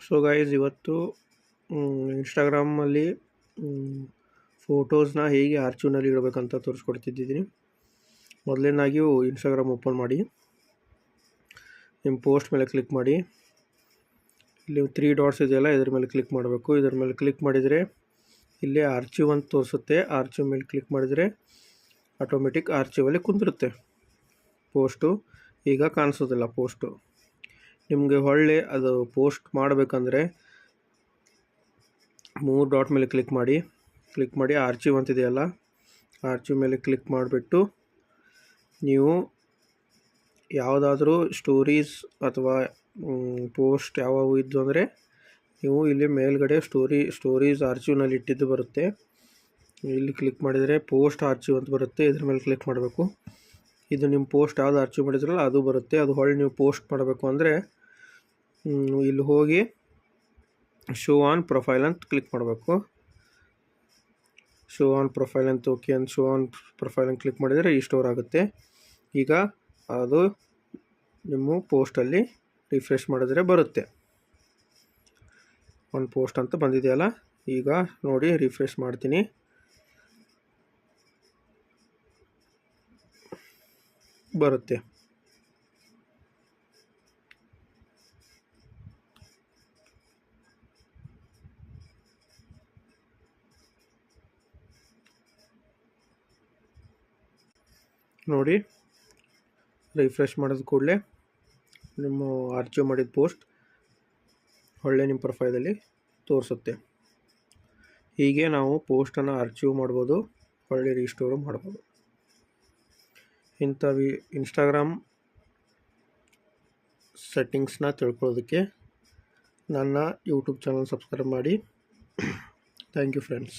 So guys, ಇವತ್ತು ಇನ್ಸ್ಟಾಗ್ರಾಮಲ್ಲಿ ಫೋಟೋಸ್ನ ಹೇಗೆ ಆರ್ಚಿವ್ನಲ್ಲಿ ಇಡಬೇಕಂತ ತೋರಿಸ್ಕೊಡ್ತಿದ್ದೀನಿ. ಮೊದಲನೇದಾಗಿ ಇನ್ಸ್ಟಾಗ್ರಾಮ್ ಓಪನ್ ಮಾಡಿ, ನಿಮ್ಮ ಪೋಸ್ಟ್ ಮೇಲೆ ಕ್ಲಿಕ್ ಮಾಡಿ. ಇಲ್ಲಿ 3 ಡಾಟ್ಸ್ ಇದೆಯಲ್ಲ, ಇದ್ರ ಮೇಲೆ ಕ್ಲಿಕ್ ಮಾಡಬೇಕು. ಇದರ ಮೇಲೆ ಕ್ಲಿಕ್ ಮಾಡಿದರೆ ಇಲ್ಲಿ ಆರ್ಚಿವ್ ಅಂತ ತೋರಿಸುತ್ತೆ. ಆರ್ಚಿವ್ ಮೇಲೆ ಕ್ಲಿಕ್ ಮಾಡಿದರೆ ಆಟೋಮೆಟಿಕ್ ಆರ್ಚಿವಲ್ಲಿ ಕುಂದಿರುತ್ತೆ ಪೋಸ್ಟು. ಈಗ ಕಾಣಿಸೋದಿಲ್ಲ ಪೋಸ್ಟು. ನಿಮಗೆ ಹೊಳ್ಳಿ ಅದು ಪೋಸ್ಟ್ ಮಾಡಬೇಕಂದ್ರೆ 3 ಡಾಟ್ ಮೇಲೆ ಕ್ಲಿಕ್ ಮಾಡಿ ಆರ್ಚಿವ್ ಅಂತಿದೆಯಲ್ಲ, ಆರ್ಚಿವ್ ಮೇಲೆ ಕ್ಲಿಕ್ ಮಾಡಿಬಿಟ್ಟು ನೀವು ಯಾವುದಾದ್ರೂ ಸ್ಟೋರೀಸ್ ಅಥವಾ ಪೋಸ್ಟ್ ಯಾವಾಗ ಇದ್ದು ಅಂದರೆ ನೀವು ಇಲ್ಲಿ ಮೇಲ್ಗಡೆ ಸ್ಟೋರೀಸ್ ಆರ್ಚಿವ್ನಲ್ಲಿ ಇಟ್ಟಿದ್ದು ಬರುತ್ತೆ. ಇಲ್ಲಿ ಕ್ಲಿಕ್ ಮಾಡಿದರೆ ಪೋಸ್ಟ್ ಆರ್ಚಿವ್ ಅಂತ ಬರುತ್ತೆ. ಇದ್ರ ಮೇಲೆ ಕ್ಲಿಕ್ ಮಾಡಬೇಕು. ಇದು ನಿಮ್ಮ ಪೋಸ್ಟ್ ಯಾವುದು ಆರ್ಚಿವ್ ಮಾಡಿದ್ರಲ್ಲ ಅದು ಬರುತ್ತೆ. ಅದು ಹೊಳ್ಳಿ ನೀವು ಪೋಸ್ಟ್ ಮಾಡಬೇಕು ಅಂದರೆ ಇಲ್ಲಿ ಹೋಗಿ ಶೋ ಆನ್ ಪ್ರೊಫೈಲ್ ಅಂತ ಕ್ಲಿಕ್ ಮಾಡಬೇಕು. ಶೋ ಆನ್ ಪ್ರೊಫೈಲ್ ಅಂತ ಶೋ ಆನ್ ಪ್ರೊಫೈಲ್ ಅಂತ ಕ್ಲಿಕ್ ಮಾಡಿದರೆ ಸ್ಟೋರ್ ಆಗುತ್ತೆ. ಈಗ ಅದು ನಿಮ್ಮ ಪೋಸ್ಟಲ್ಲಿ ರಿಫ್ರೆಶ್ ಮಾಡಿದ್ರೆ ಬರುತ್ತೆ. ಒಂದು ಪೋಸ್ಟ್ ಅಂತ ಬಂದಿದೆಯಲ್ಲ, ಈಗ ನೋಡಿ ರಿಫ್ರೆಶ್ ಮಾಡ್ತೀನಿ. ಬರುತ್ತೆ. ನೋಡಿ, ರಿಫ್ರೆಶ್ ಮಾಡಿದ ಕೂಡಲೇ ನಿಮ್ಮ ಆರ್ಚಿವ್ ಮಾಡಿದ ಪೋಸ್ಟ್ ಒಳ್ಳೆ ನಿಮ್ಮ ಪ್ರೊಫೈಲಲ್ಲಿ ತೋರಿಸುತ್ತೆ. ಹೀಗೆ ನಾವು ಪೋಸ್ಟನ್ನು ಆರ್ಚಿವ್ ಮಾಡ್ಬೋದು, ಒಳ್ಳೆ ರೀಸ್ಟೋರು ಮಾಡ್ಬೋದು. ಇಂಥ ಇನ್ಸ್ಟಾಗ್ರಾಮ್ ಸೆಟ್ಟಿಂಗ್ಸ್ನ ತಿಳ್ಕೊಳ್ಳೋದಕ್ಕೆ ನನ್ನ ಯೂಟ್ಯೂಬ್ ಚಾನಲ್ ಸಬ್ಸ್ಕ್ರೈಬ್ ಮಾಡಿ. Thank you friends.